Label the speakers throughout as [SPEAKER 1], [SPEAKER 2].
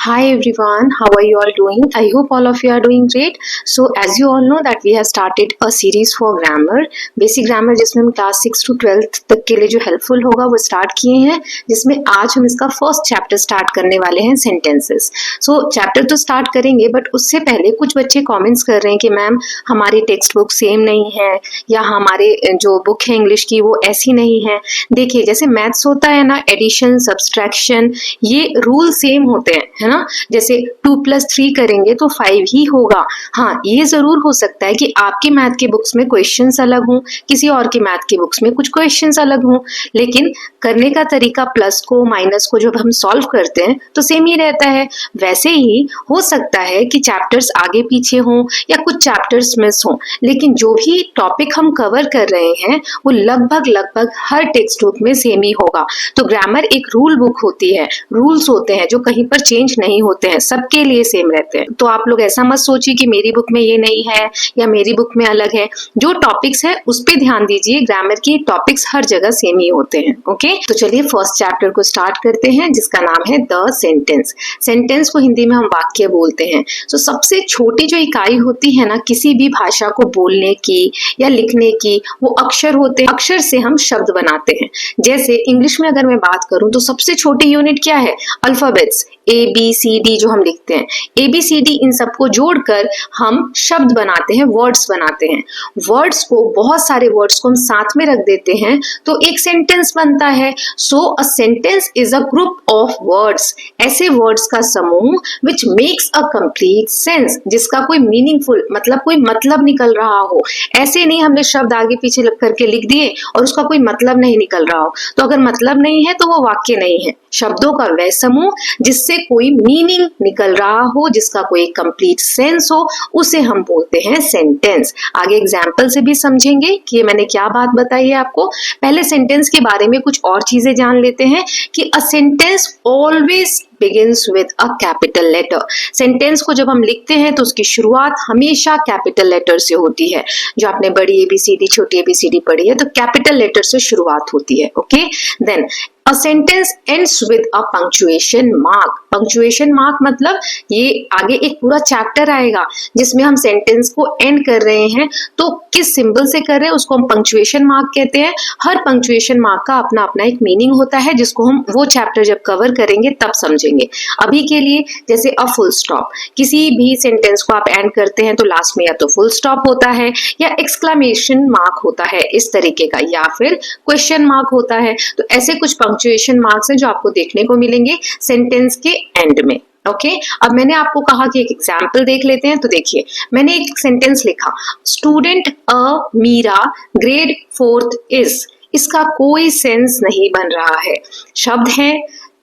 [SPEAKER 1] Hi everyone, how are you all doing? I hope all of you are doing great. So as you all know that we have started a series for grammar, basic grammar जिसमें हम class 6 to 12th तक के लिए जो helpful होगा वो start किए हैं, जिसमें आज हम इसका फर्स्ट चैप्टर स्टार्ट करने वाले हैं सेंटेंसेस। सो चैप्टर तो स्टार्ट करेंगे बट उससे पहले कुछ बच्चे कमेंट्स कर रहे हैं कि मैम हमारी टेक्स्ट बुक सेम नहीं है या हमारे जो बुक है इंग्लिश की वो ऐसी नहीं है। देखिए जैसे मैथ्स होता है ना, एडिशन सब्सट्रैक्शन, ये रूल सेम होते हैं, है ना। जैसे 2 + 3 करेंगे तो 5 ही होगा। हाँ, ये जरूर हो सकता है कि आपकी मैथ की बुक्स में क्वेश्चंस अलग हों, किसी और की मैथ की बुक्स में कुछ क्वेश्चंस अलग हों, लेकिन करने का तरीका प्लस को माइनस को जब हम सॉल्व करते हैं तो सेम ही रहता है। वैसे ही हो सकता है कि चैप्टर्स आगे पीछे हों या कुछ चैप्टर्स मिस हों, लेकिन जो भी टॉपिक हम कवर कर रहे हैं वो लगभग हर टेक्स्ट बुक में सेम ही होगा। तो ग्रामर एक रूल बुक होती है, रूल्स होते हैं जो कहीं पर चेंज नहीं होते हैं, सबके लिए सेम रहते हैं। तो आप लोग ऐसा मत सोचिए कि मेरी बुक में ये नहीं है या मेरी बुक में अलग है। जो टॉपिक्स है उस पे ध्यान दीजिए, ग्रामर की टॉपिक्स हर जगह सेम ही होते हैं। ओके, तो चलिए फर्स्ट चैप्टर को स्टार्ट करते हैं जिसका नाम है द सेंटेंस। सेंटेंस को हिंदी में हम वाक्य बोलते हैं। तो सबसे छोटी जो इकाई होती है ना किसी भी भाषा को बोलने की या लिखने की, वो अक्षर होते हैं। अक्षर से हम शब्द बनाते हैं। जैसे इंग्लिश में अगर मैं बात करूं तो सबसे छोटी यूनिट क्या है? अल्फाबेट्स, ABCD जो हम लिखते हैं, ABCD इन सबको जोड़कर हम शब्द बनाते हैं, वर्ड्स बनाते हैं। वर्ड्स को, बहुत सारे वर्ड्स को हम साथ में रख देते हैं तो एक सेंटेंस बनता है। So a sentence is a group of words, ऐसे वर्ड्स का समूह which makes a complete sense, जिसका कोई मीनिंगफुल मतलब कोई मतलब निकल रहा हो। ऐसे नहीं हमने शब्द आगे पीछे करके लिख दिए और उसका कोई मतलब नहीं निकल रहा हो, तो अगर मतलब नहीं है तो वो वाक्य नहीं है। शब्दों का वह समूह जिससे कोई मीनिंग निकल रहा हो, जिसका कोई कंप्लीट सेंस हो, उसे हम बोलते हैं सेंटेंस। आगे एग्जाम्पल से भी समझेंगे कि मैंने क्या बात बताई है आपको। पहले सेंटेंस के बारे में कुछ और चीजें जान लेते हैं कि a sentence always begins with a capital letter। Sentence को जब हम लिखते हैं तो उसकी शुरुआत हमेशा कैपिटल लेटर से होती है। जो आपने बड़ी ABCD छोटी ABCD पढ़ी है तो कैपिटल लेटर से शुरुआत होती है। Okay, then A sentence ends with a punctuation mark। Punctuation mark मतलब ये आगे एक पूरा चैप्टर आएगा जिसमें हम सेंटेंस को एंड कर रहे हैं, तो किस सिंबल से कर रहे हैं उसको हम पंक्चुएशन मार्क कहते हैं। हर पंक्चुएशन मार्क का अपना अपना एक मीनिंग होता है जिसको हम वो चैप्टर जब कवर करेंगे तब समझेंगे। अभी के लिए जैसे अ फुल स्टॉप, किसी भी सेंटेंस को आप एंड करते हैं तो लास्ट में या तो फुल स्टॉप होता है या एक्सक्लेमेशन मार्क होता है इस तरीके का, या फिर क्वेश्चन मार्क होता है। तो ऐसे कुछ पंक्चुएशन मार्क्स हैं जो आपको देखने को मिलेंगे सेंटेंस के एंड में। ओके, अब मैंने आपको कहा कि एक एग्जाम्पल देख लेते हैं। तो देखिए मैंने एक सेंटेंस लिखा, student a Meera grade 4th is. इसका कोई सेंस नहीं बन रहा है। शब्द है,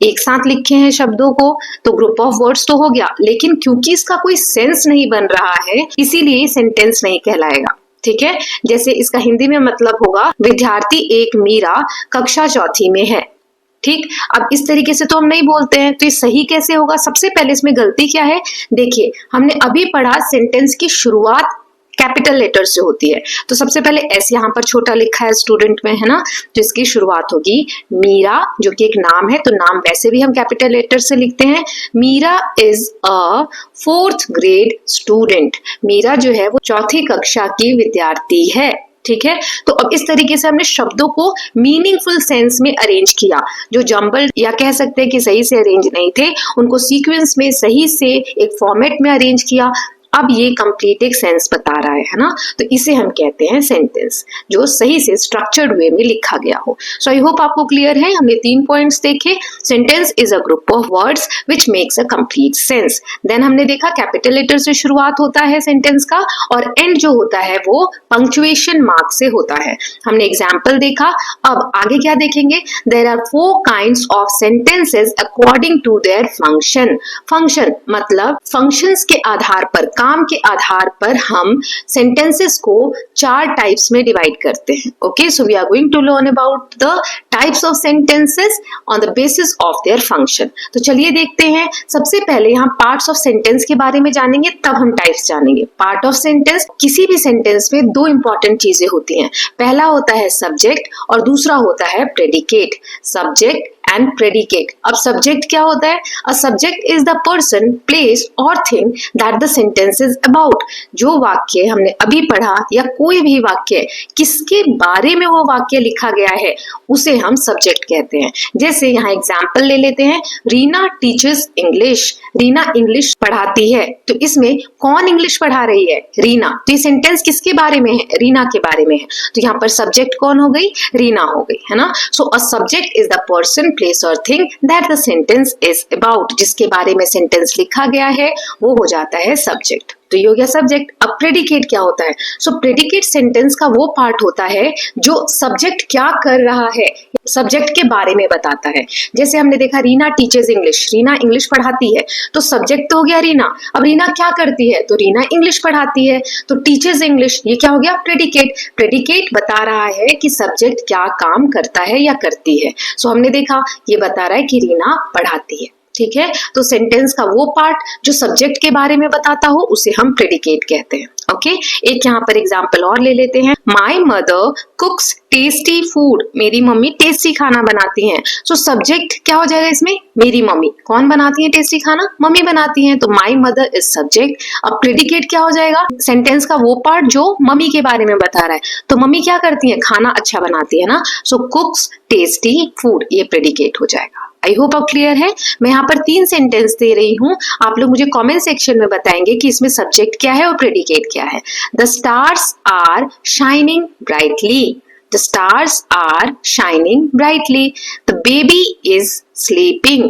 [SPEAKER 1] एक साथ लिखे हैं शब्दों को तो ग्रुप ऑफ वर्ड्स तो हो गया, लेकिन क्योंकि इसका कोई सेंस नहीं बन रहा है इसीलिए सेंटेंस नहीं कहलाएगा। ठीक है, जैसे इसका हिंदी में मतलब होगा, विद्यार्थी एक मीरा कक्षा 4th में है। ठीक, अब इस तरीके से तो हम नहीं बोलते हैं, तो ये सही कैसे होगा? सबसे पहले इसमें गलती क्या है? देखिए हमने अभी पढ़ा सेंटेंस की शुरुआत कैपिटल लेटर से होती है, तो सबसे पहले ऐसे यहाँ पर छोटा लिखा है स्टूडेंट में, है ना, तो इसकी शुरुआत होगी मीरा, जो कि एक नाम है, तो नाम वैसे भी हम कैपिटल लेटर से लिखते हैं। Meera is a 4th grade student. Meera जो है वो 4th कक्षा की विद्यार्थी है। ठीक है, तो अब इस तरीके से हमने शब्दों को मीनिंगफुल सेंस में अरेंज किया। जो जंबल या कह सकते हैं कि सही से अरेंज नहीं थे, उनको सीक्वेंस में सही से एक फॉर्मेट में अरेंज किया। अब ये कंप्लीट एक सेंस बता रहा है ना, तो इसे हम कहते हैं सेंटेंस, जो सही से स्ट्रक्चर्ड वे में लिखा गया हो। सो आई होप आपको क्लियर है। हमने 3 पॉइंट्स देखे। Sentence is a group of words which makes a complete sense. Then हमने देखा कैपिटल लेटर से शुरुआत होता है सेंटेंस का और एंड जो होता है वो पंक्चुएशन मार्क से होता है। हमने एग्जाम्पल देखा। अब आगे क्या देखेंगे? There are 4 kinds of sentences according to their function. Function मतलब फंक्शंस के आधार पर, काम के आधार पर हम सेंटेंसेस को 4 टाइप्स में डिवाइड करते हैं। Okay, so we are going to learn about the types of sentences on the basis of their function. तो चलिए देखते हैं। सबसे पहले यहाँ पार्ट्स ऑफ सेंटेंस के बारे में जानेंगे, तब हम टाइप्स जानेंगे। पार्ट ऑफ सेंटेंस, किसी भी सेंटेंस में 2 इंपॉर्टेंट चीजें होती हैं। पहला होता है सब्जेक्ट और दूसरा होता है प्रेडिकेट। Subject and predicate. अब सब्जेक्ट क्या होता है? A subject is the person, place और thing that the sentence is about. जो वाक्य हमने अभी पढ़ा या कोई भी वाक्य किसके बारे में वो वाक्य लिखा गया है उसे हम सब्जेक्ट कहते हैं। जैसे यहाँ एग्जाम्पल ले लेते हैं, Reena teachers English. Reena English पढ़ाती है, तो इसमें कौन इंग्लिश पढ़ा रही है? रीना। तो ये सेंटेंस किसके बारे में है? रीना के बारे में है। तो यहाँ पर सब्जेक्ट कौन हो गई? रीना हो गई, है ना। So a subject is the person, place और thing that the sentence is about. जिसके बारे में सेंटेंस लिखा गया है वो हो जाता है सब्जेक्ट। तो ये हो गया सब्जेक्ट। अब प्रेडिकेट क्या होता है? सो प्रेडिकेट सेंटेंस का वो पार्ट होता है जो सब्जेक्ट क्या कर रहा है, सब्जेक्ट के बारे में बताता है। जैसे हमने देखा Reena teachers English, Reena English पढ़ाती है, तो सब्जेक्ट तो हो गया रीना। अब रीना क्या करती है? तो रीना इंग्लिश पढ़ाती है, तो टीचर्स इंग्लिश, ये क्या हो गया? प्रेडिकेट। प्रेडिकेट बता रहा है कि सब्जेक्ट क्या काम करता है या करती है। सो हमने देखा ये बता रहा है कि रीना पढ़ाती है, ठीक है। तो सेंटेंस का वो पार्ट जो सब्जेक्ट के बारे में बताता हो उसे हम प्रेडिकेट कहते हैं। ओके, एक यहाँ पर एग्जांपल और ले लेते हैं। My mother कुक्स tasty food. मेरी मम्मी टेस्टी खाना बनाती हैं। सो सब्जेक्ट क्या हो जाएगा इसमें? मेरी मम्मी। कौन बनाती है टेस्टी खाना? मम्मी बनाती हैं, तो माई मदर इज सब्जेक्ट। अब प्रेडिकेट क्या हो जाएगा? सेंटेंस का वो पार्ट जो मम्मी के बारे में बता रहा है। तो मम्मी क्या करती है? खाना अच्छा बनाती है ना। सो कुक्स टेस्टी फूड, ये प्रेडिकेट हो जाएगा। आई होप अब क्लियर है। मैं यहाँ पर 3 सेंटेंस दे रही हूँ, आप लोग मुझे कमेंट सेक्शन में बताएंगे कि इसमें सब्जेक्ट क्या है और प्रेडिकेट क्या है। The stars are shining brightly. The stars are shining brightly. The baby is sleeping.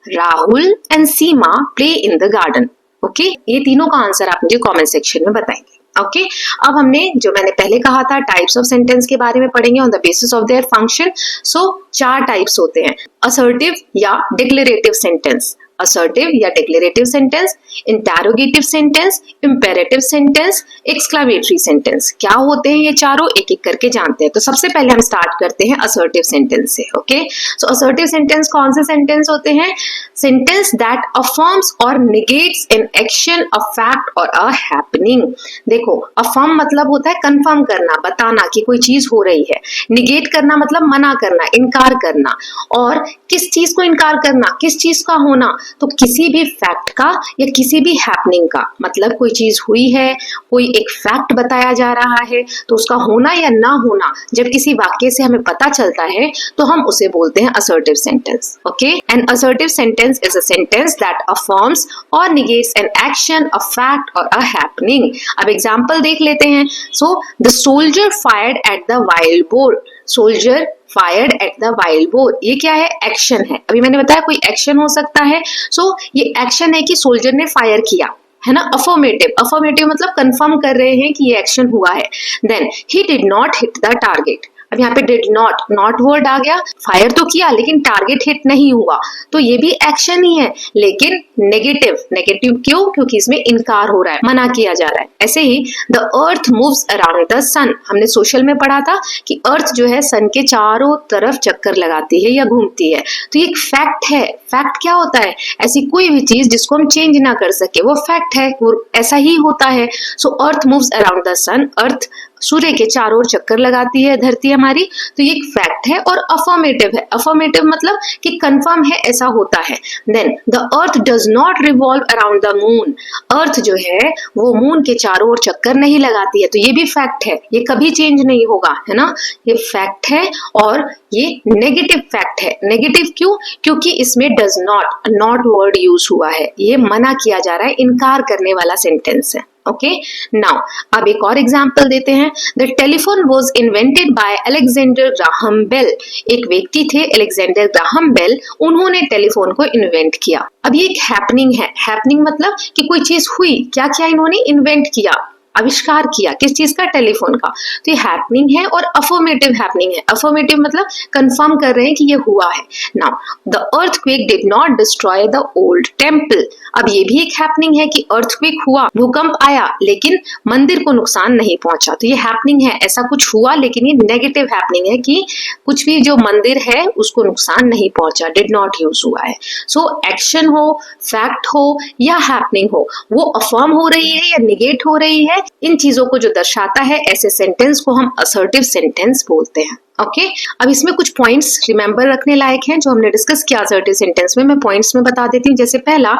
[SPEAKER 1] Rahul and Seema play in the garden. Okay? ये तीनों का आंसर आप मुझे कमेंट सेक्शन में बताएंगे। ओके, अब हमने जो मैंने पहले कहा था टाइप्स ऑफ सेंटेंस के बारे में पढ़ेंगे on the basis of their function. So 4 types होते हैं, असर्टिव या डिक्लेरेटिव सेंटेंस, असर्टिव या declarative sentence, interrogative sentence, imperative sentence, exclamatory sentence. क्या होते हैं ये चारों, एक एक करके जानते हैं। तो सबसे पहले हम स्टार्ट करते हैं असर्टिव सेंटेंस से। ओके, सो असर्टिव सेंटेंस कौन से सेंटेंस होते हैं? सेंटेंस दैट अफर्म्स और negates an action, a fact और अ हैपनिंग। देखो, अफर्म मतलब होता है कंफर्म करना, बताना कि कोई चीज हो रही है। निगेट करना मतलब मना करना, इनकार करना। और किस चीज को इनकार करना? किस चीज का होना? तो किसी भी फैक्ट का या किसी भी हैपनिंग का। मतलब कोई चीज हुई है, कोई एक फैक्ट बताया जा रहा है, तो उसका होना या ना होना जब किसी वाक्य से हमें पता चलता है तो हम उसे बोलते हैं assertive sentence. Okay, an assertive sentence is a sentence that affirms और negates an action, a fact और अ हैपनिंग। अब एग्जांपल देख लेते हैं। So the soldier fired at the wild boar. Soldier fired at the wild boar, ये क्या है? Action है। अभी मैंने बताया कोई एक्शन हो सकता है। सो ये एक्शन है कि सोल्जर ने फायर किया, है ना। अफर्मेटिव, अफर्मेटिव मतलब कंफर्म कर रहे हैं कि ये एक्शन हुआ है। Then he did not hit the target. अब यहाँ पे डिड नॉट, नॉट वर्ड आ गया। फायर तो किया लेकिन टारगेट हिट नहीं हुआ, तो ये भी एक्शन ही है लेकिन नेगेटिव। नेगेटिव क्यों? क्योंकि इसमें इनकार हो रहा है, मना किया जा रहा है। ऐसे ही the earth moves around the sun. हमने सोशल में पढ़ा था कि अर्थ जो है सन के चारों तरफ चक्कर लगाती है या घूमती है, तो ये एक फैक्ट है। फैक्ट क्या होता है? ऐसी कोई भी चीज जिसको हम चेंज ना कर सके, वो फैक्ट है, वो ऐसा ही होता है। सो अर्थ मूव्स अराउंड द सन, अर्थ सूर्य के चारों ओर चक्कर लगाती है धरती हमारी, तो ये एक फैक्ट है और अफर्मेटिव है। अफर्मेटिव मतलब कि कंफर्म है, ऐसा होता है। Then the earth does not revolve around the moon. Earth जो है वो मून के चारों ओर चक्कर नहीं लगाती है, तो ये भी फैक्ट है, ये कभी चेंज नहीं होगा, है ना। ये फैक्ट है और ये नेगेटिव फैक्ट है। नेगेटिव क्यों? क्योंकि इसमें does not, not word use हुआ है, ये मना किया जा रहा है, इनकार करने वाला सेंटेंस है। ओके, नाउ अब एक और एग्जांपल देते हैं। The telephone was invented by Alexander Graham Bell. एक व्यक्ति थे अलेक्जेंडर ग्राहम बेल, उन्होंने टेलीफोन को इन्वेंट किया। अब ये एक हैपनिंग है। हैपनिंग मतलब कि कोई चीज हुई, क्या किया इन्होंने? इन्वेंट किया, आविष्कार किया। किस चीज का? टेलीफोन का। तो ये हैपनिंग है और अफर्मेटिव हैपनिंग है। अफर्मेटिव मतलब कंफर्म कर रहे हैं कि ये हुआ है। Now the earthquake did not destroy the old temple. अब ये भी एक हैपनिंग है कि अर्थक्वेक हुआ, भूकंप आया, लेकिन मंदिर को नुकसान नहीं पहुंचा। तो ये हैपनिंग है, ऐसा कुछ हुआ लेकिन ये नेगेटिव हैपनिंग है कि कुछ भी जो मंदिर है उसको नुकसान नहीं पहुंचा, डिड नॉट यूज हुआ है। सो एक्शन हो, फैक्ट हो या हैपनिंग हो, वो अफर्म हो रही है या निगेट हो रही है, इन चीजों को जो दर्शाता है, ऐसे सेंटेंस को हम असर्टिव सेंटेंस बोलते हैं। ओके अब इसमें कुछ पॉइंट्स रिमेंबर रखने लायक हैं जो हमने डिस्कस किया असर्टिव सेंटेंस में। मैं पॉइंट्स में बता देती हूँ। जैसे पहला,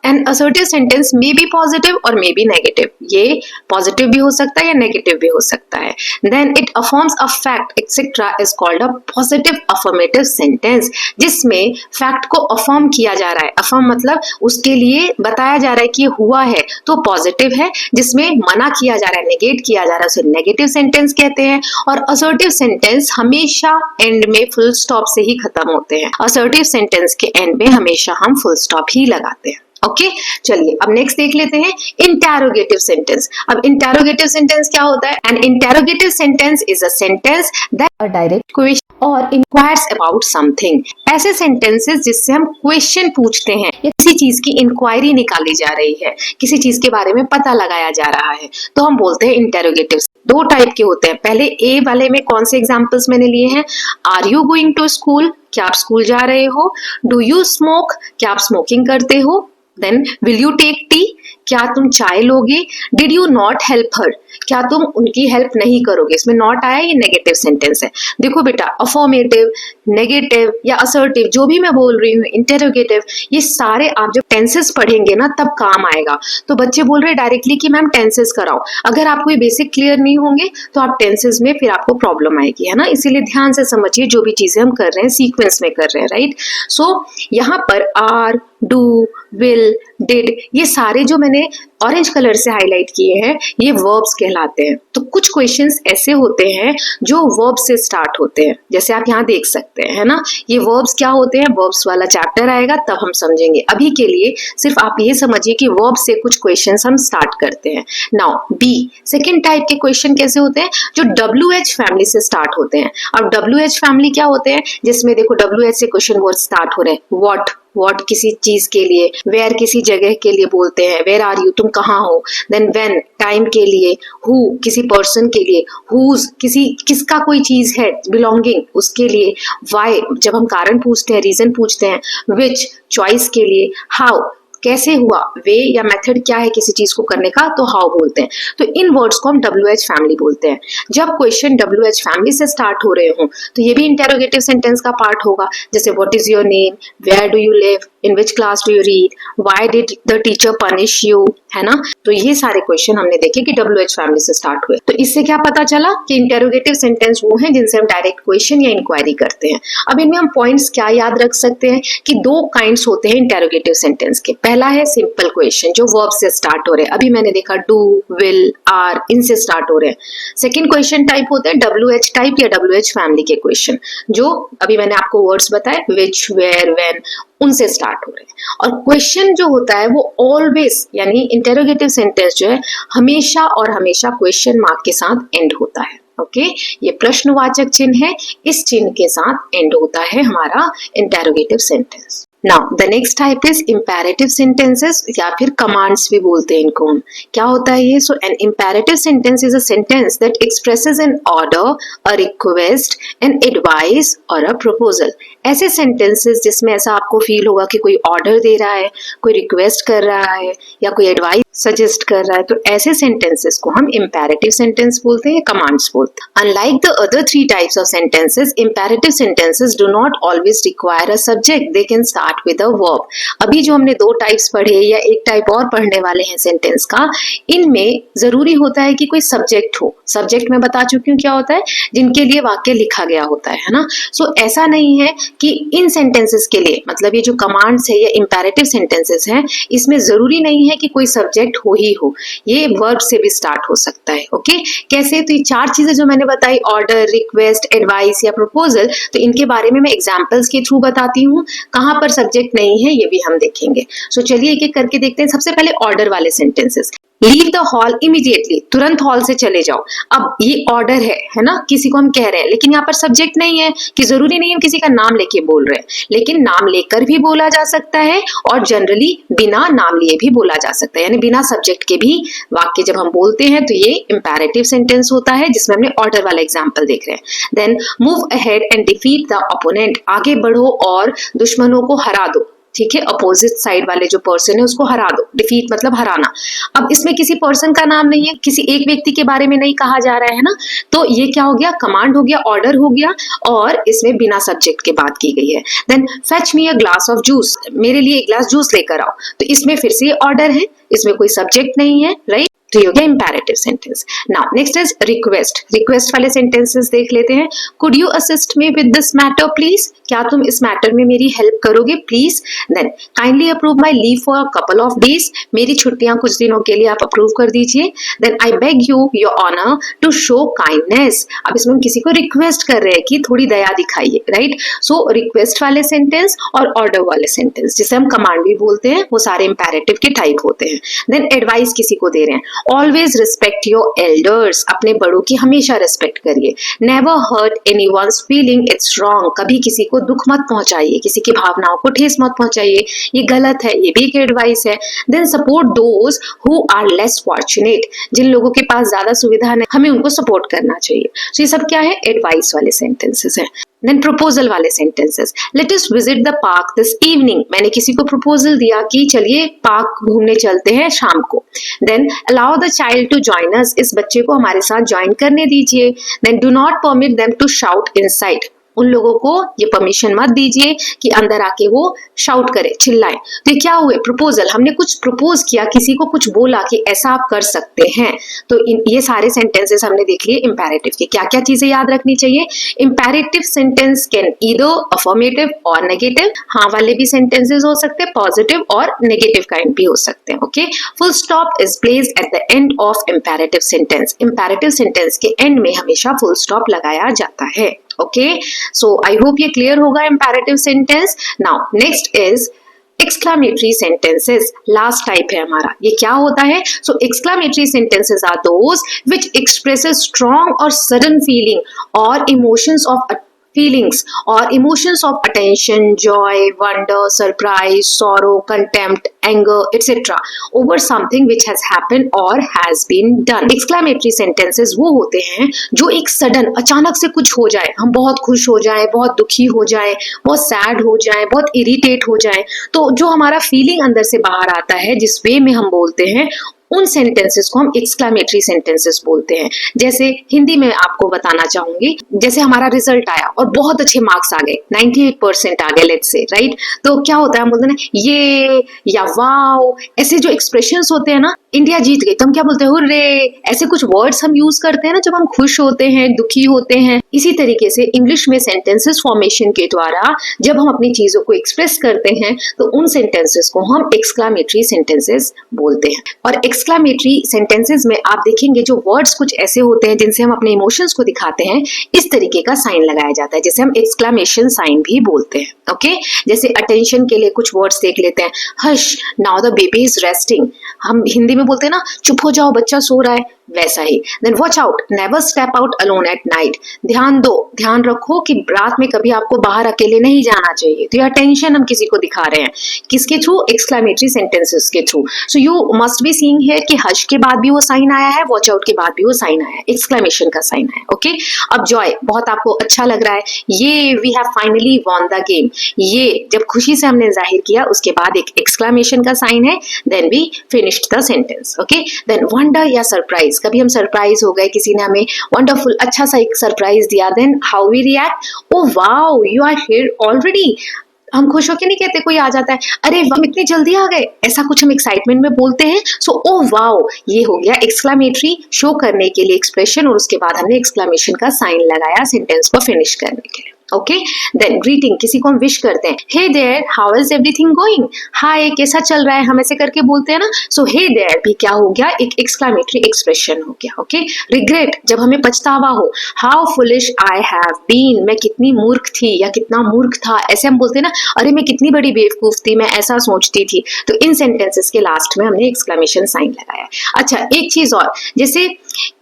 [SPEAKER 1] an assertive sentence may be positive और मे बी नेगेटिव। ये पॉजिटिव भी हो सकता है या नेगेटिव भी हो सकता है। Then it affirms a fact etcetera is called a positive affirmative sentence, जिसमें फैक्ट को अफर्म किया जा रहा है। अफर्म मतलब उसके लिए बताया जा रहा है कि हुआ है तो पॉजिटिव है, जिसमें मना किया जा रहा है, नेगेट किया जा रहा है, उसे नेगेटिव सेंटेंस कहते हैं। और असर्टिव सेंटेंस हमेशा एंड में फुल स्टॉप से ही खत्म होते हैं। असर्टिव सेंटेंस के एंड में हमेशा हम फुल स्टॉप ही लगाते हैं। ओके चलिए अब नेक्स्ट देख लेते हैं इंटेरोगेटिव सेंटेंस। अब इंटेरोगेटिव सेंटेंस क्या होता है? N interrogative sentence is a sentence that a direct question और इंक्वायर्स अबाउट समथिंग। ऐसे सेंटेंसेस जिससे हम क्वेश्चन पूछते हैं या किसी चीज की इंक्वायरी निकाली जा रही है, किसी चीज के बारे में पता लगाया जा रहा है, तो हम बोलते हैं इंटेरोगेटिव। दो टाइप के होते हैं। पहले ए वाले में कौन से एग्जांपल्स मैंने लिए हैं? Are you going to school? क्या आप स्कूल जा रहे हो? Do you smoke? क्या आप स्मोकिंग करते हो? Then will you take tea? क्या तुम चाय लोगे? Did you not help her? क्या तुम उनकी हेल्प नहीं करोगे? इसमें नॉट आया, ये नेगेटिव सेंटेंस है। देखो बेटा, अफर्मेटिव, नेगेटिव या असर्टिव जो भी मैं बोल रही हूँ, इंटेरोगेटिव, ये सारे आप जब टेंसेस पढ़ेंगे ना तब काम आएगा। तो बच्चे बोल रहे डायरेक्टली कि मैम टेंसेस कराओ। अगर आपको ये बेसिक क्लियर नहीं होंगे तो आप टेंसेस में फिर आपको प्रॉब्लम आएगी, है ना। इसीलिए ध्यान से समझिए जो भी चीजें हम कर रहे हैं, सीक्वेंस में कर रहे हैं, राइट। सो यहाँ पर आर, डू, विल, डिड, ये सारे जो मैंने ऑरेंज कलर से हाईलाइट किए हैं ये वर्ब्स कहलाते हैं। तो कुछ क्वेश्चंस ऐसे होते हैं जो वर्ब से स्टार्ट होते हैं, जैसे आप यहाँ देख सकते हैं, है ना। ये वर्ब्स क्या होते हैं, वर्ब्स वाला चैप्टर आएगा तब हम समझेंगे। अभी के लिए सिर्फ आप ये समझिए कि वर्ब से कुछ क्वेश्चंस हम स्टार्ट करते हैं। नाउ बी, सेकेंड टाइप के क्वेश्चन कैसे होते हैं? जो WH फैमिली से स्टार्ट होते हैं। अब WH फैमिली क्या होते हैं? जिसमें देखो WH से क्वेश्चन वर्ड स्टार्ट हो रहे हैं। व्हाट किसी चीज के लिए, वेयर किसी जगह के लिए बोलते हैं, वेयर आर यू तुम कहाँ हो। देन व्हेन टाइम के लिए, हु किसी पर्सन के लिए, हुज किसका कोई चीज है, बिलोंगिंग उसके लिए, व्हाई जब हम कारण पूछते हैं, रीजन पूछते हैं, विच चॉइस के लिए, हाउ कैसे हुआ, वे या मेथड क्या है किसी चीज को करने का, तो हाउ बोलते हैं। तो इन वर्ड्स को हम WH फैमिली बोलते हैं। जब क्वेश्चन WH फैमिली से स्टार्ट हो रहे हो तो ये भी इंटेरोगेटिव सेंटेंस का पार्ट होगा। जैसे what is your name, where do you live, in which class do you read, why did the teacher punish you, है ना। तो ये सारे क्वेश्चन हमने देखे कि WH फैमिली से स्टार्ट हुए। तो इससे क्या पता चला कि इंटेरोगेटिव सेंटेंस वो हैं जिनसे हम डायरेक्ट क्वेश्चन या इंक्वायरी करते हैं। अब इनमें हम पॉइंट्स क्या याद रख सकते हैं कि दो काइंड्स होते हैं इंटेरोगेटिव सेंटेंस के। पहला है सिंपल क्वेश्चन जो वर्ब से स्टार्ट हो रहे हैं, अभी मैंने देखा डू, विल, आर, इनसे स्टार्ट हो रहे हैं। सेकेंड क्वेश्चन टाइप होते हैं WH टाइप या WH फैमिली के क्वेश्चन, जो अभी मैंने आपको वर्ड्स बताए, विच, वेयर, व्हेन, उनसे स्टार्ट हो रहे हैं। और क्वेश्चन जो होता है वो ऑलवेज, यानी इंटेरोगेटिव सेंटेंस जो है हमेशा और हमेशा क्वेश्चन मार्क के साथ एंड होता है। ओके ये प्रश्नवाचक चिन्ह है, इस चिन्ह के साथ एंड होता है हमारा interrogative sentence. Now the next type is imperative sentences या फिर कमांड्स भी बोलते हैं इनको हम। क्या होता है ये? So an imperative sentence is a sentence that expresses an order, a request, an advice और अ प्रपोजल। ऐसे सेंटेंसेस जिसमें ऐसा आपको फील होगा कि कोई ऑर्डर दे रहा है, कोई रिक्वेस्ट कर रहा है या कोई एडवाइस सजेस्ट कर रहा है, तो ऐसे सेंटेंसेस को हम इंपेरेटिव सेंटेंस बोलते हैं, कमांड्स बोलते हैं। Unlike the other three types of sentences, imperative sentences do not always require a subject, they can start with a verb. अभी जो हमने दो टाइप्स पढ़े या एक टाइप और पढ़ने वाले हैं सेंटेंस का, इनमें जरूरी होता है कि कोई सब्जेक्ट हो। सब्जेक्ट मैं बता चुकी हूँ क्या होता है, जिनके लिए वाक्य लिखा गया होता है ना। सो ऐसा नहीं है कि इन सेंटेंसेस के लिए, मतलब ये जो कमांड्स है या इंपेरेटिव सेंटेंसेस हैं, इसमें जरूरी नहीं है कि कोई सब्जेक्ट हो ही हो, ये वर्ब से भी स्टार्ट हो सकता है। ओके कैसे? तो ये चार चीजें जो मैंने बताई, ऑर्डर, रिक्वेस्ट, एडवाइस या प्रपोजल, तो इनके बारे में मैं एग्जांपल्स के थ्रू बताती हूँ। कहाँ पर सब्जेक्ट नहीं है ये भी हम देखेंगे। सो चलिए एक एक करके देखते हैं। सबसे पहले ऑर्डर वाले sentences. Leave the hall immediately, तुरंत हॉल से चले जाओ। अब ये ऑर्डर है ना, किसी को हम कह रहे हैं, लेकिन यहाँ पर सब्जेक्ट नहीं है कि जरूरी नहीं है किसी का नाम लेके बोल रहे हैं, लेकिन नाम लेकर भी बोला जा सकता है और जनरली बिना नाम लिए भी बोला जा सकता है, यानी बिना सब्जेक्ट के भी वाक्य जब हम बोलते हैं तो ये इंपेरेटिव सेंटेंस होता है, जिसमें हमने ऑर्डर वाला एग्जाम्पल देख रहे हैं। Then move ahead and defeat the opponent, आगे बढ़ो और दुश्मनों को हरा दो। ठीक है, अपोजिट साइड वाले जो पर्सन है उसको हरा दो, डिफीट मतलब हराना। अब इसमें किसी पर्सन का नाम नहीं है, किसी एक व्यक्ति के बारे में नहीं कहा जा रहा है ना, तो ये क्या हो गया, कमांड हो गया, ऑर्डर हो गया, और इसमें बिना सब्जेक्ट के बात की गई है। Then fetch me a glass of juice, मेरे लिए एक ग्लास जूस लेकर आओ, तो इसमें फिर से ऑर्डर है, इसमें कोई सब्जेक्ट नहीं है, राइट। तो ये हो गया imperative sentence. Now next is request. Request वाले सेंटेंसेस देख लेते हैं। Could you assist me with this matter please, क्या तुम इस मैटर में मेरी हेल्प करोगे please. Then kindly approve my leave for a couple of days, मेरी छुट्टियां कुछ दिनों के लिए आप अप्रूव कर दीजिए। Then I beg you your honour to show kindness, अब इसमें हम किसी को रिक्वेस्ट कर रहे हैं कि थोड़ी दया दिखाइए, राइट। सो रिक्वेस्ट वाले सेंटेंस और ऑर्डर वाले सेंटेंस, जिसे हम कमांड भी बोलते हैं, वो सारे इंपैरेटिव के टाइप होते हैं। देन एडवाइस किसी को दे रहे हैं, ऑलवेज रिस्पेक्ट योर एल्डर्स, अपने बड़ों की हमेशा रिस्पेक्ट करिए। Never hurt anyone's feeling, it's wrong, कभी किसी को दुख मत पहुंचाइए, किसी की भावनाओं को ठेस मत पहुंचाइए, ये गलत है, ये भी एक एडवाइस है। Then support those who are less fortunate, जिन लोगों के पास ज्यादा सुविधा नहीं, हमें उनको सपोर्ट करना चाहिए। तो ये सब क्या है, एडवाइस वाले सेंटेंसेस हैं। देन प्रपोजल वाले sentences, let us visit the park this evening, मैंने किसी को प्रपोजल दिया कि चलिए पार्क घूमने चलते हैं शाम को। Then allow the child to join us, इस बच्चे को हमारे साथ ज्वाइन करने दीजिए। Then do not permit them to shout inside, उन लोगों को ये परमिशन मत दीजिए कि अंदर आके वो शाउट करे, चिल्लाए। तो ये क्या हुए, प्रपोजल, हमने कुछ प्रपोज किया, किसी को कुछ बोला कि ऐसा आप कर सकते हैं। तो ये सारे सेंटेंसेस हमने देख लिए इंपैरेटिव के। क्या क्या चीजें याद रखनी चाहिए, imperative sentence can either affirmative और नेगेटिव, हाँ वाले भी सेंटेंसेस हो सकते हैं, पॉजिटिव और नेगेटिव काइंड भी हो सकते हैं। Okay, full stop is placed at the end of imperative sentence, imperative sentence के एंड में हमेशा फुल स्टॉप लगाया जाता है। ओके, सो आई होप ये क्लियर होगा imperative sentence. Now next is exclamatory sentences, last type है हमारा। ये क्या होता है, so exclamatory sentences are those which expresses strong और सडन फीलिंग और emotions of feelings or emotions of attention, joy, wonder, surprise, sorrow, contempt, anger, etc. over something which has happened or has been done. Exclamatory sentences वो होते हैं जो एक sudden, अचानक से कुछ हो जाए, हम बहुत खुश हो जाए, बहुत दुखी हो जाए, बहुत सैड हो जाए, बहुत इरिटेट हो जाए, तो जो हमारा फीलिंग अंदर से बाहर आता है, जिस वे में हम बोलते हैं, उन सेंटेंसेस को हम एक्सक्लामेटरी सेंटेंसेस बोलते हैं। जैसे हिंदी में आपको बताना चाहूंगी, जैसे हमारा रिजल्ट आया और बहुत अच्छे मार्क्स आ गए, 98% आ गए लेट्स से, राइट। तो क्या होता है, हम बोलते हैं ना ये या वाओ, ऐसे जो एक्सप्रेशंस होते हैं ना, इंडिया जीत गई, तो हम क्या बोलते हैं, हुर्रे, ऐसे कुछ वर्ड्स हम यूज करते हैं ना जब हम खुश होते हैं, दुखी होते हैं। इसी तरीके से इंग्लिश में सेंटेंसेस फॉर्मेशन के द्वारा जब हम अपनी चीजों को एक्सप्रेस करते हैं तो उन सेंटेंसेस को हम एक्सक्लामेटरी सेंटेंसेस बोलते हैं। और एक्सक्लामेटरी सेंटेंसेस में आप देखेंगे जो वर्ड्स कुछ ऐसे होते हैं जिनसे हम अपने इमोशंस को दिखाते हैं, इस तरीके का साइन लगाया जाता है, जिसे हम एक्सक्लामेशन साइन भी बोलते हैं। ओके, जैसे अटेंशन के लिए कुछ वर्ड्स देख लेते हैं, hush, now the baby is resting, हम हिंदी में बोलते हैं ना, चुप हो जाओ बच्चा सो रहा है, वैसा ही। Then watch out, never step out alone at night, ध्यान दो, ध्यान रखो कि रात में कभी आपको बाहर अकेले नहीं जाना चाहिए। तो ये अटेंशन हम किसी को दिखा रहे हैं, किसके थ्रू, एक्सक्लामेटरी सेंटेंसेस के through. So you must be seeing here कि हश के बाद भी वो साइन आया है, वॉच आउट के बाद भी वो साइन आया है, एक्सक्लामेशन का साइन है। ओके, अब जॉय, बहुत आपको अच्छा लग रहा है, ये we have finally won the game, ये जब खुशी से हमने जाहिर किया, उसके बाद एक एक्सक्लामेशन का साइन है, then we finished the sentence. Okay, then wonder या सरप्राइज, कभी हम सरप्राइज हो गए, किसी ने हमें वंडरफुल अच्छा सा एक सरप्राइज दिया, then how we react, oh wow you are here already, हम खुश होकर नहीं कहते, कोई आ जाता है, अरे हम इतनी जल्दी आ गए, ऐसा कुछ हम एक्साइटमेंट में बोलते हैं। सो ओ वाओ, ये हो गया एक्सक्लामेटरी शो करने के लिए एक्सप्रेशन, और उसके बाद हमने एक्सक्लामेशन का साइन लगाया सेंटेंस को फिनिश करने के लिए। ओके, देन ग्रीटिंग, किसी को हम विश करते हैं, hey there how is everything going, hi कैसा चल रहा है, हम ऐसे करके बोलते हैं ना। सो हे देयर भी क्या हो गया, एक एक्सक्लामेटरी एक्सप्रेशन हो गया। ओके, रिग्रेट, जब हमें पछतावा हो, how foolish I have been, मैं कितनी मूर्ख थी या कितना मूर्ख था, ऐसे हम बोलते हैं ना, अरे मैं कितनी बड़ी बेवकूफ थी, मैं ऐसा सोचती थी। तो इन सेंटेंसेस के लास्ट में हमने एक्सक्लामेशन साइन लगाया। अच्छा, एक चीज और, जैसे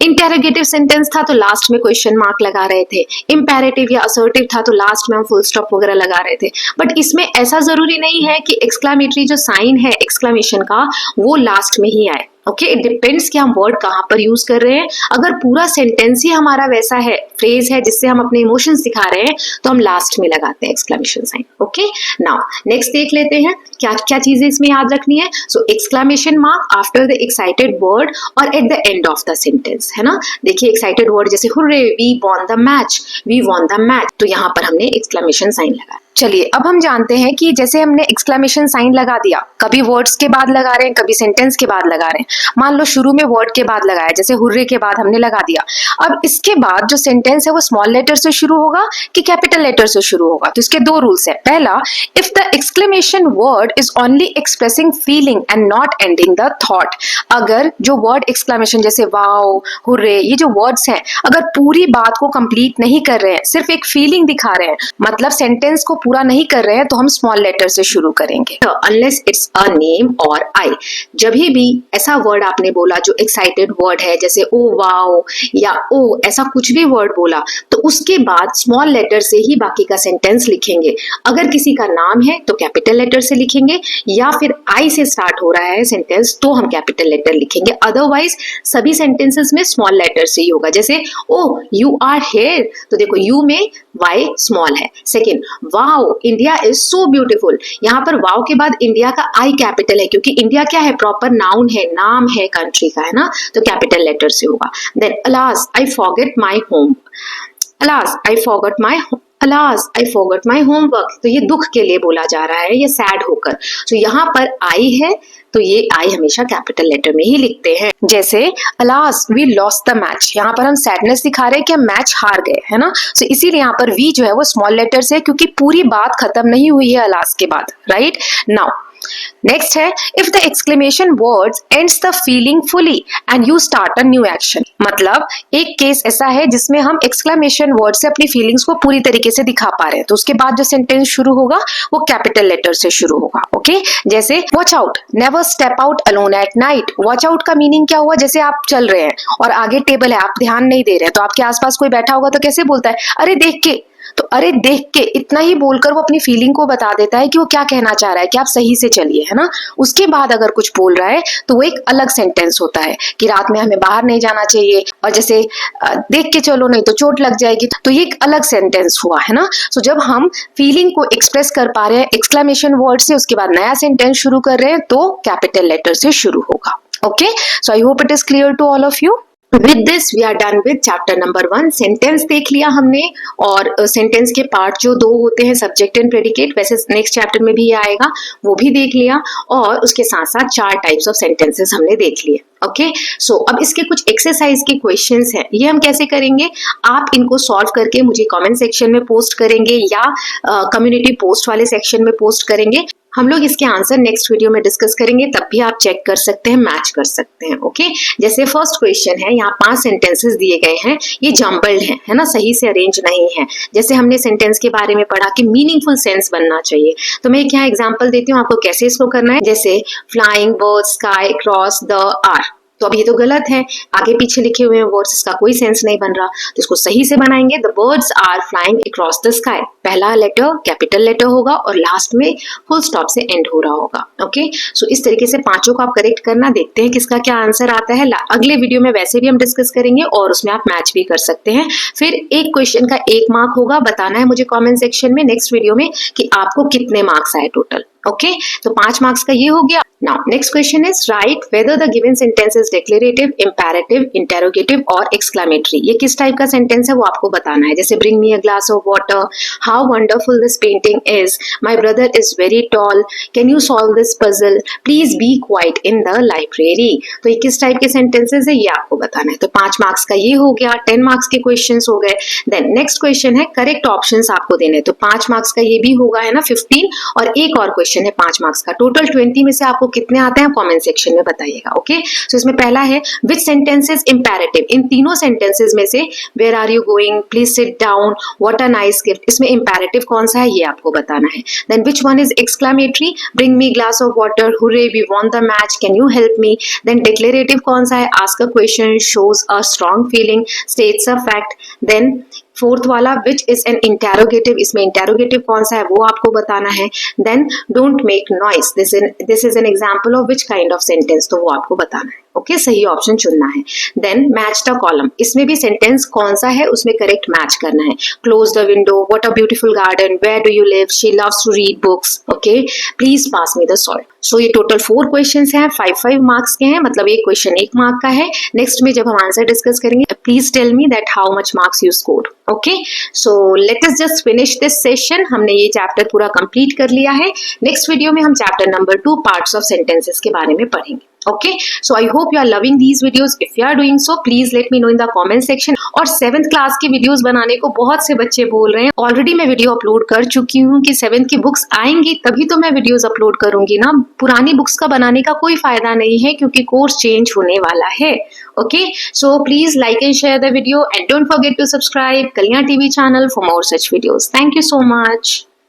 [SPEAKER 1] इंटेरोगेटिव सेंटेंस था तो लास्ट में क्वेश्चन मार्क लगा रहे थे, इंपेरेटिव या असर्टिव था तो लास्ट में हम फुल स्टॉप वगैरह लगा रहे थे। बट इसमें ऐसा जरूरी नहीं है कि एक्सक्लामेटरी जो साइन है एक्सक्लामेशन का वो लास्ट में ही आए। ओके, इट डिपेंड्स कि हम वर्ड कहाँ पर यूज कर रहे हैं। अगर पूरा सेंटेंस ही हमारा वैसा है, फ्रेज है जिससे हम अपने इमोशंस दिखा रहे हैं, तो हम लास्ट में लगाते हैं exclamation sign. Okay, now next देख लेते हैं क्या क्या चीजें इसमें याद रखनी है। So exclamation mark after the excited word और at the end of the sentence, है ना। देखिए एक्साइटेड वर्ड जैसे hurray, we won the match, we won the match, तो यहाँ पर हमने एक्सक्लेमेशन साइन लगाया। चलिए अब हम जानते हैं कि जैसे हमने एक्सक्लेमेशन साइन लगा दिया, कभी वर्ड्स के बाद लगा रहे हैं, कभी सेंटेंस के बाद लगा रहे हैं। मान लो शुरू में वर्ड के बाद लगाया, जैसे हुर्रे के बाद हमने लगा दिया। अब इसके बाद जो सेंटेंस है वो स्मॉल लेटर से शुरू होगा कि कैपिटल लेटर से शुरू होगा। तो इसके दो रूल्स है। पहला, if the exclamation word is only expressing feeling and not ending the thought, अगर जो वर्ड एक्सक्लेमेशन जैसे वाओ, हुर्रे, ये जो वर्ड्स हैं अगर पूरी बात को कंप्लीट नहीं कर रहे हैं, सिर्फ एक फीलिंग दिखा रहे हैं, मतलब सेंटेंस को पूरा नहीं कर रहे हैं, तो हम स्मॉल लेटर से शुरू करेंगे। अनलेस इट्स अ नेम और आई, जब भी ऐसा वर्ड आपने बोला जो एक्साइटेड वर्ड है, जैसे ओ वाओ या ओ, ऐसा कुछ भी वर्ड बोला, तो उसके बाद स्मॉल लेटर से ही बाकी का सेंटेंस लिखेंगे। अगर किसी का नाम है तो कैपिटल लेटर से लिखेंगे, या फिर आई से स्टार्ट हो रहा है सेंटेंस तो हम कैपिटल लेटर लिखेंगे। अदरवाइज सभी सेंटेंसेस में स्मॉल लेटर से ही होगा। जैसे ओ यू आर हेयर, तो देखो यू में वाई स्मॉल है। Second, wow India is so beautiful, यहाँ पर वाओ के बाद इंडिया का आई कैपिटल है, क्योंकि इंडिया क्या है, प्रॉपर नाउन है, नाम है कंट्री का, है ना, तो कैपिटल लेटर से होगा। Then alas I forget my home, alas I forget my alas I forgot my homework, तो ये दुख के लिए बोला जा रहा है, ये सैड होकर। तो यहाँ पर आई है तो ये आई हमेशा कैपिटल लेटर में ही लिखते हैं। जैसे alas we lost the match, यहाँ पर हम सैडनेस दिखा रहे हैं कि हम मैच हार गए, है ना। तो इसीलिए यहाँ पर वी जो है वो स्मॉल लेटर से है, क्योंकि पूरी बात खत्म नहीं हुई है अलास के बाद, राइट। नाउ नेक्स्ट है, if the exclamation words ends the feeling fully and you start a new action, मतलब एक केस ऐसा है जिसमें हम एक्सक्लेमेशन वर्ड से अपनी फीलिंग्स को पूरी तरीके से दिखा पा रहे हैं, तो उसके बाद जो सेंटेंस शुरू होगा वो कैपिटल लेटर से शुरू होगा। ओके, जैसे watch out, never step out alone at night. Watch out का मीनिंग क्या हुआ, जैसे आप चल रहे हैं और आगे टेबल है, आप ध्यान नहीं दे रहे हैं, तो आपके आसपास कोई बैठा होगा तो कैसे बोलता है, अरे देख के, तो अरे देख के इतना ही बोलकर वो अपनी फीलिंग को बता देता है कि वो क्या कहना चाह रहा है, कि आप सही से चलिए, है ना। उसके बाद अगर कुछ बोल रहा है तो वो एक अलग सेंटेंस होता है कि रात में हमें बाहर नहीं जाना चाहिए, और जैसे देख के चलो नहीं तो चोट लग जाएगी, तो ये एक अलग सेंटेंस हुआ, है ना। सो जब हम फीलिंग को एक्सप्रेस कर पा रहे हैं एक्सक्लेमेशन वर्ड से, उसके बाद नया सेंटेंस शुरू कर रहे हैं तो कैपिटल लेटर से शुरू होगा। Okay, so I hope it is clear to all of you. With this we are done with chapter number 1। Sentence देख लिया हमने, और सेंटेंस के पार्ट जो दो होते हैं सब्जेक्ट एंड प्रेडिकेट, वैसे नेक्स्ट चैप्टर में भी ये आएगा, वो भी देख लिया, और उसके साथ साथ 4 टाइप्स ऑफ सेंटेंसेस हमने देख लिए। ओके, सो अब इसके कुछ एक्सरसाइज के क्वेश्चंस हैं, ये हम कैसे करेंगे, आप इनको सॉल्व करके मुझे कमेंट सेक्शन में पोस्ट करेंगे या कम्युनिटी पोस्ट वाले सेक्शन में पोस्ट करेंगे। हम लोग इसके आंसर नेक्स्ट वीडियो में डिस्कस करेंगे, तब भी आप चेक कर सकते हैं, मैच कर सकते हैं। ओके, जैसे फर्स्ट क्वेश्चन है, यहाँ 5 सेंटेंसेस दिए गए हैं, ये जम्बल्ड हैं, है ना, सही से अरेंज नहीं है। जैसे हमने सेंटेंस के बारे में पढ़ा कि मीनिंगफुल सेंस बनना चाहिए, तो मैं एक यहाँ एग्जांपल देती हूँ आपको कैसे इसको करना है। जैसे flying bird sky cross the are, तो अब ये तो गलत है, आगे पीछे लिखे हुए हैं वर्ड्स, इसका कोई सेंस नहीं बन रहा, तो इसको सही से बनाएंगे। The birds are flying across the sky, पहला लेटर कैपिटल लेटर होगा और लास्ट में फुल स्टॉप से एंड हो रहा होगा। ओके, सो इस तरीके से पांचों को आप करेक्ट करना, देखते हैं किसका क्या आंसर आता है। अगले वीडियो में वैसे भी हम डिस्कस करेंगे और उसमें आप मैच भी कर सकते हैं। फिर एक क्वेश्चन का 1 मार्क होगा, बताना है मुझे कॉमेंट सेक्शन में नेक्स्ट वीडियो में कि आपको कितने मार्क्स आए टोटल। ओके, तो 5 मार्क्स का ये हो गया। Now next question is write whether the given sentence is declarative, imperative, interrogative or exclamatory। ये किस टाइप का सेंटेंस है वो आपको बताना है। जैसे bring me a glass of water, how wonderful this painting is, my brother is very tall, can you solve this puzzle, please be quiet in the library। तो ये किस टाइप के सेंटेंसेस है ये आपको बताना है। तो 5 मार्क्स का ये हो गया, 10 मार्क्स के क्वेश्चंस हो गए। देन नेक्स्ट क्वेश्चन है करेक्ट ऑप्शंस आपको देने, तो 5 मार्क्स का ये भी होगा, है ना, 15, और एक और क्वेश्चन है 5 मार्क्स का। टोटल 20 में से आपको कितने आते हैं कमेंट सेक्शन में बताइएगा। ओके, सो इसमें पहला है विच सेंटेंसेस इंपेरेटिव, इन तीनों सेंटेंसेस में से where are you going, please sit down, what a nice gift, इसमें इंपेरेटिव कौन सा है ये आपको बताना है। Then which one is exclamatory, bring me glass of water, hurray we won the match, can you help me. Then declarative कौन सा है, ask a question, shows a strong feeling, states a fact. Then fourth वाला which is an interrogative, इसमें interrogative कौन सा है वो आपको बताना है। Then don't make noise, this is an example of which kind of sentence, तो वो आपको बताना है। ओके सही ऑप्शन चुनना है। देन मैच द कॉलम, इसमें भी सेंटेंस कौन सा है उसमें करेक्ट मैच करना है। Close the window, what a beautiful garden, where do you live, she loves to read books, okay please pass me the salt. So ये टोटल 4 क्वेश्चंस हैं, 5 मार्क्स के हैं, मतलब एक क्वेश्चन 1 मार्क का है। नेक्स्ट में जब हम आंसर डिस्कस करेंगे please tell me that how much marks you scored. Okay so let us just finish this session. हमने ये चैप्टर पूरा कंप्लीट कर लिया है। नेक्स्ट वीडियो में हम chapter number 2 parts of sentences के बारे में पढ़ेंगे। Okay, so I hope you are loving these videos. If you are doing so, please let me know in the comment section. और 7th क्लास की videos बनाने को बहुत से बच्चे बोल रहे हैं। ऑलरेडी मैं वीडियो अपलोड कर चुकी हूँ कि 7th की बुक्स आएंगी तभी तो मैं वीडियोस अपलोड करूंगी ना। पुरानी बुक्स का बनाने का कोई फायदा नहीं है क्योंकि कोर्स चेंज होने वाला है। Okay, so please like and share the video and don't forget to subscribe Kalyan TV channel for more such videos. Thank you so much.